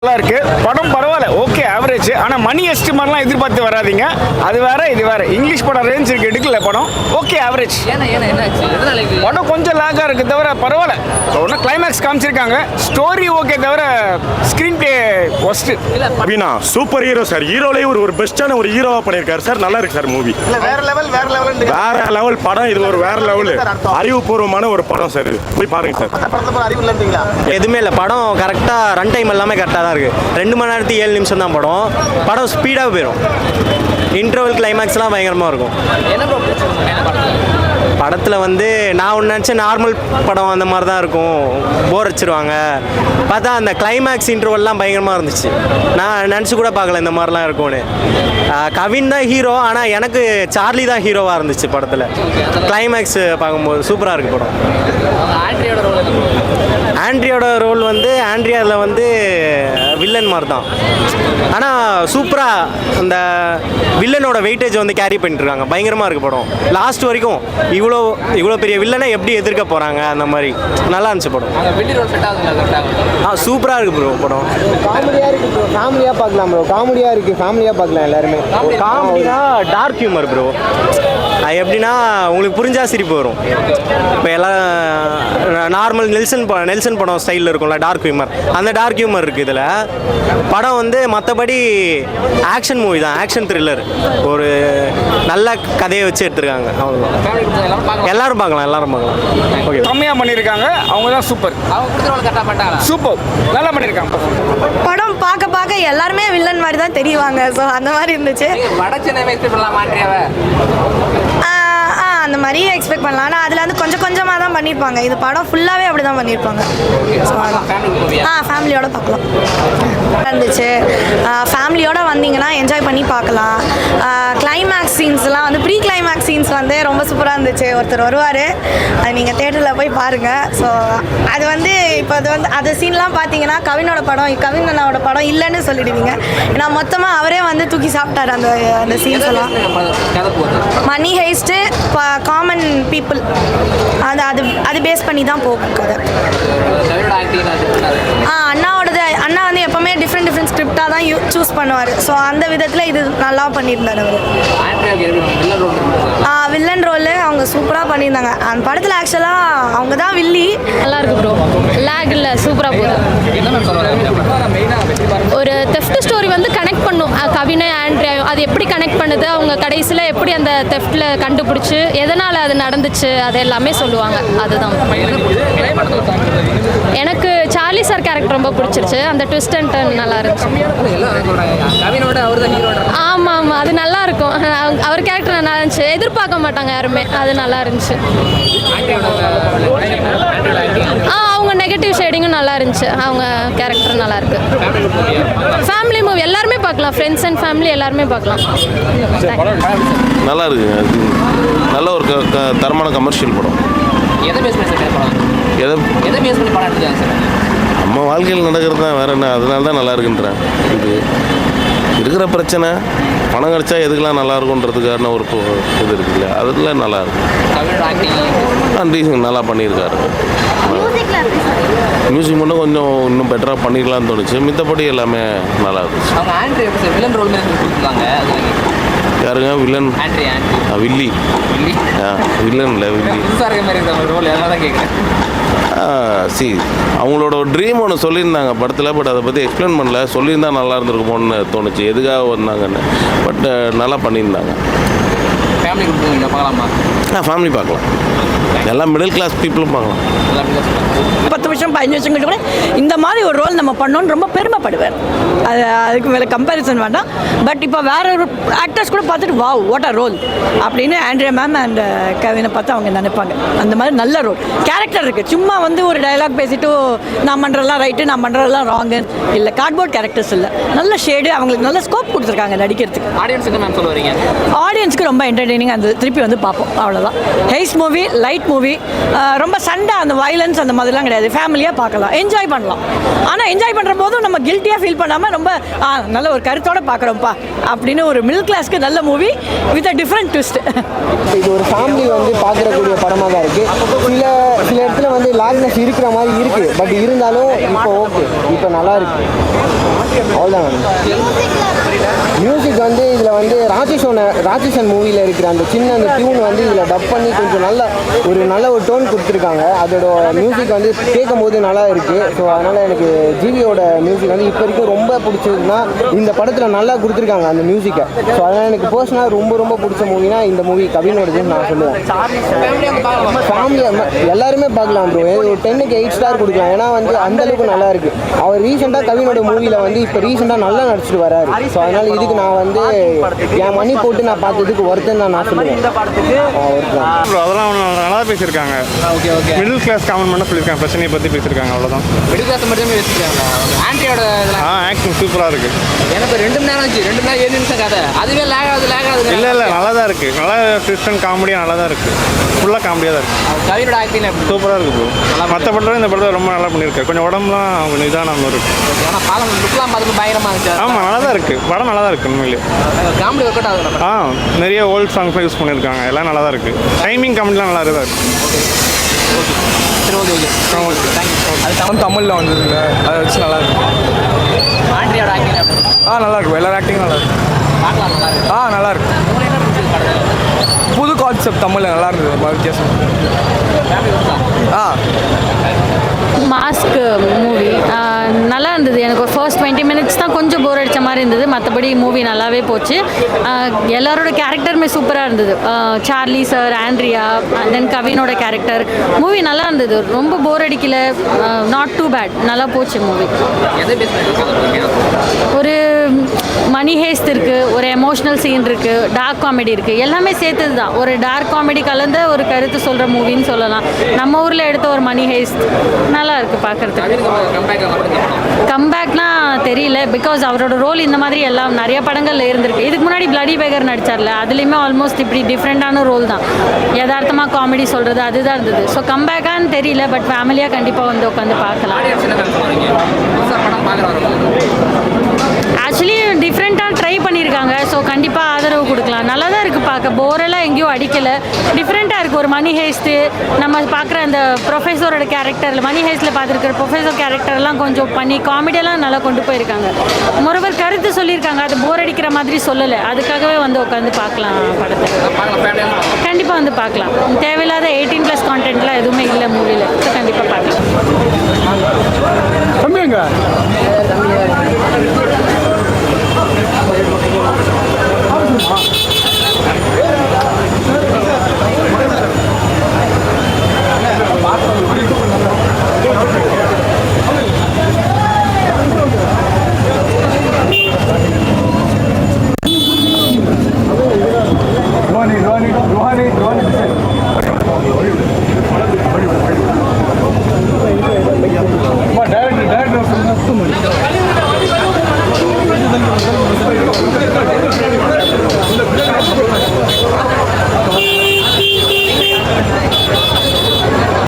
நல்லா இருக்கு படம் பரவாயில்ல ஓகே ஆவரேஜ் ஆனால் மணி எஸ்ட் மாதிரிலாம் எதிர்பார்த்து வராதிங்க அது வேற இது வேற இங்கிலீஷ் படம் ரேஞ்ச் இருக்கு எடுக்கல படம் ஓகே ஆவரேஜ் படம் கொஞ்சம் லாகாக இருக்கு தவிர பரவாயில்ல ஒன்றும் கிளைமேக்ஸ் காமிச்சிருக்காங்க ஸ்டோரி ஓகே தவிர ஸ்க்ரீன் பிளே ஒஸ்ட் அப்படின்னா சூப்பர் ஹீரோ சார் ஹீரோலேயே ஒரு பெஸ்ட்டான ஒரு ஹீரோவாக பண்ணியிருக்காரு சார் நல்லா இருக்கு சார் மூவி வேற லெவல் படம் இது ஒரு வேற லெவல் அறிவுபூர்வமான ஒரு படம் சார் போய் பாருங்க சார் எதுவுமே இல்லை படம் கரெக்டாக ரன் டைம் எல்லாமே கரெக்டாக தான் இருக்குது 2 மணி நேரத்துக்கு 7 நிமிஷம் தான் படம் ஸ்பீடாக போயிடும் இன்டர்வல் கிளைமேக்ஸ்லாம் பயங்கரமாக இருக்கும் படத்தில் வந்து நான் ஒன்று நினச்சேன் நார்மல் படம் அந்த மாதிரி தான் இருக்கும் போர் அடிச்சிருவாங்க பார்த்தா அந்த கிளைமேக்ஸ் இன்டர்வல்லாம் பயங்கரமாக இருந்துச்சு நான் நினச்சி கூட பார்க்கல இந்த மாதிரிலாம் இருக்கும்னு கவின் தான் ஹீரோ ஆனால் எனக்கு சார்லி தான் ஹீரோவாக இருந்துச்சு படத்தில் கிளைமேக்ஸ் பார்க்கும்போது சூப்பராக இருக்குது படம் ஆண்ட்ரியோட ரோல் வந்து ஆண்ட்ரியாவில் வந்து வில்லன் மாதிரி தான் ஆனால் சூப்பராக அந்த வில்லனோட வெயிட்டேஜ் வந்து கேரி பண்ணிட்டுருக்காங்க பயங்கரமாக இருக்குது படம் லாஸ்ட் வரைக்கும் இவ்வளோ பெரிய வில்லனை எப்படி எதிர்க்க போகிறாங்க அந்த மாதிரி நல்லா இருந்துச்சு படம் சூப்பராக இருக்குது ப்ரோ படம் காமெடியாக இருக்குது ப்ரோ ஃபேமிலியாக பார்க்கலாம் ப்ரோ காமெடியாக இருக்குது ஃபேமிலியாக பார்க்கலாம் எல்லாருமே காமெடினா டார்க் ஹியூமர் ப்ரோ எப்படின்னா உங்களுக்கு புரிஞ்சா சிரிப்பு வரும் இப்போ எல்லாம் நார்மல் நெல்சன் படம் ஸ்டைலில் இருக்கும்ல டார்க் ஹியூமர் அந்த டார்க் ஹியூமர் இருக்குது இதில் படம் வந்து மற்றபடி ஆக்ஷன் மூவி தான் ஆக்ஷன் த்ரில்லர் ஒரு நல்ல கதையை வச்சு எடுத்துருக்காங்க அவ்வளோதான் எல்லாரும் பார்க்கலாம் ஓகே கம்மியாக பண்ணியிருக்காங்க அவங்க தான் சூப்பர் நல்லா பண்ணியிருக்காங்க படம் பார்க்க எல்லாருமே வில்லன் மாதிரி தான் தெரியுவாங்க ஸோ அந்த மாதிரி இருந்துச்சு அந்த மாதிரி எக்ஸ்பெக்ட் பண்ணலாம் ஆனால் அதில் வந்து கொஞ்சமாக தான் பண்ணியிருப்பாங்க இது படம் ஃபுல்லாகவே அப்படி தான் பண்ணியிருப்பாங்க ஃபேமிலியோட பார்க்கலாம் இருந்துச்சு ஃபேமிலியோட வந்தீங்கன்னா என்ஜாய் பண்ணி பார்க்கலாம் கிளைமேக்ஸ் சீன்ஸ்லாம் வந்து ப்ரீ கிளைமேக்ஸ் சீன்ஸ் வந்து ரொம்ப சூப்பராக இருந்துச்சு ஒருத்தர் வருவார் அது நீங்கள் தேட்டரில் போய் பாருங்கள் ஸோ அது வந்து இப்போ அது வந்து அந்த சீன்லாம் பார்த்தீங்கன்னா கவின் அண்ணாவோட படம் இல்லைன்னு சொல்லிடுவீங்க ஏன்னா மொத்தமாக அவரே வந்து தூக்கி சாப்பிட்டார் அந்த சீன்ஸ் எல்லாம் மணி ஹெய்ஸ்ட்டு காமன் பீப்புள் அது பேஸ் பண்ணி தான் போகும் கதை அண்ணா வந்து எப்போவுமே டிஃப்ரெண்ட் ஸ்கிரிப்டாக தான் சூஸ் பண்ணுவார் ஸோ அந்த விதத்தில் இது நல்லா பண்ணியிருந்தார் அவர் வில்லன் ரோலு அவங்க சூப்பராக பண்ணியிருந்தாங்க அந்த படத்தில் ஆக்சுவலாக அவங்க தான் வில்லி நல்லா இருக்கு ப்ரோ லேக் இல்லை சூப்பராக போகுது ஒரு தெஃப்ட் ஸ்டோரி வந்து கனெக்ட் பண்ணும் கவினை ஆண்ட்ரியா அது எப்படி கனெக்ட் பண்ணுது அவங்க கடைசியில் எப்படி அந்த தெஃப்டில் கண்டுபிடிச்சி எதனால் அது நடந்துச்சு அது எல்லாமே சொல்லுவாங்க அதுதான் எனக்கு சார்லி சார் கேரக்டர் ரொம்ப பிடிச்சிருச்சு அந்த ட்விஸ்ட் அண்ட் டர்ன் நல்லா இருந்துச்சு ஆமாம் அது நல்லா இருக்கும் அவர் கேரக்டர் நல்லா இருந்துச்சு எதிர்பார்க்க மாட்டாங்க யாருமே அது நல்லா இருந்துச்சு அவங்க நெகட்டிவ் ஷேடிங்கும் நல்லா இருந்துச்சு அவங்க கேரக்டர் நல்லா இருக்கு ஃபேமிலி மூவி எல்லாருமே பார்க்கலாம் ஃப்ரெண்ட்ஸ் அண்ட் ஃபேமிலி எல்லாருமே பார்க்கலாம் நல்லா இருக்கு நல்ல ஒரு தரமான கமர்ஷியல் படம் நம்ம வாழ்க்கையில் நடக்கிறது தான் வேற என்ன அதனால தான் நல்லா இருக்குன்றேன் இது இருக்கிற பிரச்சனை பணம் கிடைச்சா எதுக்கெல்லாம் நல்லா இருக்குன்றதுக்கான ஒரு இது இருக்கு இல்லையா அதில் நல்லா இருக்கும் நல்லா பண்ணியிருக்காரு மியூசிக் மட்டும் கொஞ்சம் இன்னும் பெட்டராக பண்ணிக்கலாம்னு தோணுச்சு மித்தபடி எல்லாமே நல்லா இருந்துச்சு யாருங்க வில்லன் வில்லி வில்லன் இல்லை வில்லி அவங்களோட ட்ரீம் ஒன்று சொல்லியிருந்தாங்க படத்தில் பட் அதை பற்றி எக்ஸ்பிளைன் பண்ணல சொல்லியிருந்தா நல்லா இருந்திருக்குமோன்னு தோணுச்சு எதுக்காக வந்தாங்கன்னு பட் நல்லா பண்ணியிருந்தாங்க ஃபேமிலி பார்க்கலாம் எல்லாம் மிடில் கிளாஸ் பீப்புளும் பார்க்கலாம் 10 வருஷம் 15 வருஷம் கூட இந்த மாதிரி ஒரு ரோல் நம்ம பண்ணோன்னு ரொம்ப பெருமைப்படுவேன் அதுக்கு மேலே கம்பேரிசன் வேண்டாம் பட் இப்போ வேற ஒரு ஆக்டர்ஸ் கூட பார்த்துட்டு வாவ் வாட் அ ரோல் அப்படின்னு ஆண்ட்ரியா மேம் அண்ட் கவினை பார்த்து அவங்க நினைப்பாங்க அந்த மாதிரி நல்ல ரோல் கேரக்டர் இருக்குது சும்மா வந்து ஒரு டயலாக் பேசிட்டு நான் பண்ணுறதெல்லாம் ரைட்டு நான் பண்ணுறதெல்லாம் ராங்கு இல்லை கார்ட்போர்ட் கேரக்டர்ஸ் இல்லை நல்ல ஷேடு அவங்களுக்கு நல்ல ஸ்கோப் கொடுத்துருக்காங்க நடிக்கிறதுக்கு ஆடியன்ஸுக்கு ரொம்ப என்டர்டெய்னிங் அந்த திருப்பி வந்து பார்ப்போம் அவ்வளோதான் ஹெய்ஸ் மூவி லைட் மூவி ரொம்ப சண்டை அந்த வயலன்ஸ் அந்த மாதிரிலாம் கிடையாது ஃபேமிலியாக பார்க்கலாம் என்ஜாய் பண்ணலாம் ஆனால் என்ஜாய் பண்ணுற போதும் நம்ம கில்ட்டியாக ஃபீல் பண்ணாமல் ரொம்ப நல்ல ஒரு கருத்தோடு பார்க்குறோம்ப்பா அப்படின்னு ஒரு மிடில் கிளாஸ்க்கு நல்ல movie with a different twist இது ஒரு ஃபேமிலி வந்து பார்க்குறக்கூடிய படமாக தான் இருக்குது சில இடத்துல வந்து லாக்னஸ் இருக்கிற மாதிரி இருக்குது பட் இருந்தாலும் இப்போ ஓகே இப்போ நல்லா இருக்குது அவ்வளோதான். மியூசிக் வந்து இதில் வந்து ராட்சசன் மூவியில் இருக்கிற அந்த சின்ன அந்த டியூன் வந்து இதில் டப் பண்ணி கொஞ்சம் நல்ல ஒரு டோன் கொடுத்துருக்காங்க. அதோட மியூசிக் வந்து கேட்கும் போது நல்லா இருக்குது. ஸோ அதனால் எனக்கு ஜிவியோட மியூசிக் வந்து இப்போ வரைக்கும் ரொம்ப பிடிச்சதுன்னா இந்த படத்தில் நல்லா கொடுத்துருக்காங்க அந்த மியூசிக்கை. ஸோ அதனால் எனக்கு பர்சனலாக ரொம்ப பிடிச்ச மூவினா இந்த மூவி கவினோடதுன்னு நான் சொல்லுவேன். ஃபேமிலியாக எல்லாருமே பார்க்கலாம் ப்ரோ. ஒரு 10க்கு 8 ஸ்டார் கொடுக்கலாம். ஏன்னா வந்து அந்தளவுக்கு நல்லா இருக்குது. அவர் ரீசெண்டாக கவினோட மூவியில் வந்து இப்போ ரீசெண்டாக நல்லா நடிச்சிட்டு வராரு. ஸோ அதனால் இதுக்கு நான் வந்து என் மணி போட்டு நான் பார்த்ததுக்கு ஒருத்தன் தான் நான் சொல்லுவேன். அதெல்லாம் நல்லா பேசியிருக்காங்க. மிடில் கிளாஸ் காமன் பண்ண சொல்லியிருக்காங்க. பிரச்சனையை பற்றி பேசியிருக்காங்க. அவ்வளோதான். மிடில் கிளாஸ் மட்டுமே பேசியிருக்காங்க. ஆண்ட்ரியோட ஆக்டிங் சூப்பராக இருக்குது. எனக்கு 2 மணி நேரம் ஆச்சு. 2 மணி நேரம் 7 நிமிஷம் கதை. அதுவே லேக் ஆகுது. இல்லை நல்லா தான் இருக்குது. நல்லா சிஸ்டம் காமெடியாக நல்லா தான் இருக்குது. ஃபுல்லாக காமெடியாக தான் இருக்குது. கவினோட ஆக்டிங் சூப்பராக இருக்குது ப்ரோ. மற்ற படத்தில் இந்த படத்தில் ரொம்ப நல்லா பண்ணியிருக்காரு. கொஞ்சம் உடம்புலாம் கொஞ்சம் இதான மாதிரி இருக்குது. ஆனால் பாலம் லுக்லாம் பார்த்து பயங்கரமாக இருந்துச்சு. ஆமாம் நல்லா தான் இருக்குது. படம் நல்லா தான் இருக்குது உண்மையிலே. காமெடி ஒர்க் அவுட் ஆகுது. நிறைய ஓல்ட் சாங்ஸ்லாம் யூஸ் பண்ணியிருக்காங்க. எல்லாம் நல்லா தான் இருக்குது. டைமிங் காமெடிலாம் நல்லா தான் இருக்குது. சரி ஓகே தேங்க்யூ. தமிழில் வந்ததுங்க அதை வச்சு நல்லா இருக்கு. ஆண்ட்ரியோட ஆக்டிங் நல்லா இருக்கும். எல்லாரும் ஆக்டிங்கும் நல்லா இருக்கு. பார்க்கலாம் நல்லா இருக்கு. நல்லா இருக்கு. புது கான்செப்ட் தமிழில் நல்லா இருந்தது. வித்தியாசம். மாஸ்க் மூவி நல்லா இருந்தது. எனக்கு ஒரு ஃபர்ஸ்ட் 20 மினிட்ஸ் தான் கொஞ்சம் போர் அடித்த மாதிரி இருந்தது. மற்றபடி மூவி நல்லாவே போச்சு. எல்லாரோட கேரக்டருமே சூப்பராக இருந்தது. சார்லி சார், ஆண்ட்ரியா, தென் கவினோட கேரக்டர். மூவி நல்லா இருந்தது. ரொம்ப போர் அடிக்கல. Not too bad. நல்லா போச்சு மூவி. ஒரு மணி ஹேஸ்ட் இருக்குது, ஒரு எமோஷ்னல் சீன் இருக்குது, டார்க் காமெடி இருக்குது. எல்லாமே சேர்த்தது தான். ஒரு டார்க் காமெடி கலந்த ஒரு கருத்து சொல்கிற மூவின்னு சொல்லலாம். நம்ம ஊரில் எடுத்த ஒரு மணி ஹேஸ்ட் நல்லா இருக்குது பார்க்குறதுக்கு. கம்பேக்லாம் தெரியல. பிகாஸ் அவரோட ரோல் இந்த மாதிரி எல்லாம் நிறைய படங்கள்ல இருந்திருக்கு. இதுக்கு முன்னாடி பிளடி பேகர் நடிச்சார்ல, அதுலேயுமே ஆல்மோஸ்ட் இப்படி டிஃப்ரெண்ட்டான ரோல் தான். யதார்த்தமாக காமெடி சொல்கிறது அதுதான் இருந்தது. ஸோ கம்பேக்கான்னு தெரியல. பட் ஃபேமிலியாக கண்டிப்பாக வந்து உட்காந்து பார்க்கலாம். ஆக்சுவலி டிஃப்ரெண்ட்டாக ட்ரை பண்ணியிருக்காங்க. ஸோ கண்டிப்பாக ஆதரவு கொடுக்கலாம். நல்லா தான் இருக்குது பார்க்க. போரெல்லாம் எங்கேயும் அடிக்கலை. டிஃப்ரெண்ட்டாக இருக்குது. ஒரு மணி ஹேஸ்ட்டு நம்ம பார்க்குற அந்த ப்ரொஃபஸரோட கேரக்டரில், மணி ஹேஸ்ட்டில் பார்த்துருக்கிற ப்ரொஃபஸர் கேரக்டர்லாம் கொஞ்சம் பண்ணி காமெடியெல்லாம் நல்லா கொண்டு போயிருக்காங்க. மொரவர் கருத்து சொல்லியிருக்காங்க. அது போர் அடிக்கிற மாதிரி சொல்லலை. அதுக்காகவே வந்து உட்காந்து பார்க்கலாம் படத்தை. கண்டிப்பாக வந்து பார்க்கலாம். தேவையில்லாத 18+ கான்டென்ட்லாம் எதுவுமே இல்லை மூவியில். ஸோ கண்டிப்பாக பார்க்கலாம்.